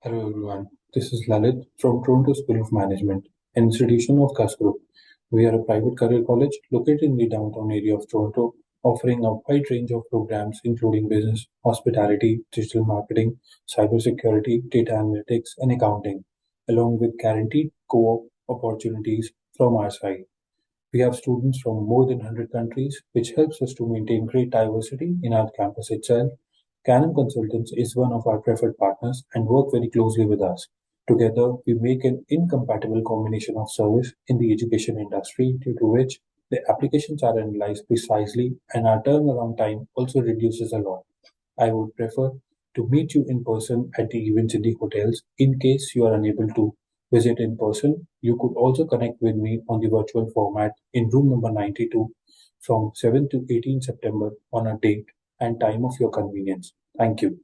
Hello everyone, this is Lalit from Toronto School of Management, an institution of CUS Group. We are a private career college located in the downtown area of Toronto, offering a wide range of programs including business, hospitality, digital marketing, cybersecurity, data analytics, and accounting, along with guaranteed co-op opportunities from our side. We have students from more than 100 countries, which helps us to maintain great diversity in our campus itself. Canam Consultants is one of our preferred partners and work very closely with us. Together, we make an incompatible combination of service in the education industry, due to which the applications are analyzed precisely and our turnaround time also reduces a lot. I would prefer to meet you in person at the events in the hotels. In case you are unable to visit in person, you could also connect with me on the virtual format in room number 92 from 7 to 18 September on a date and time of your convenience. Thank you.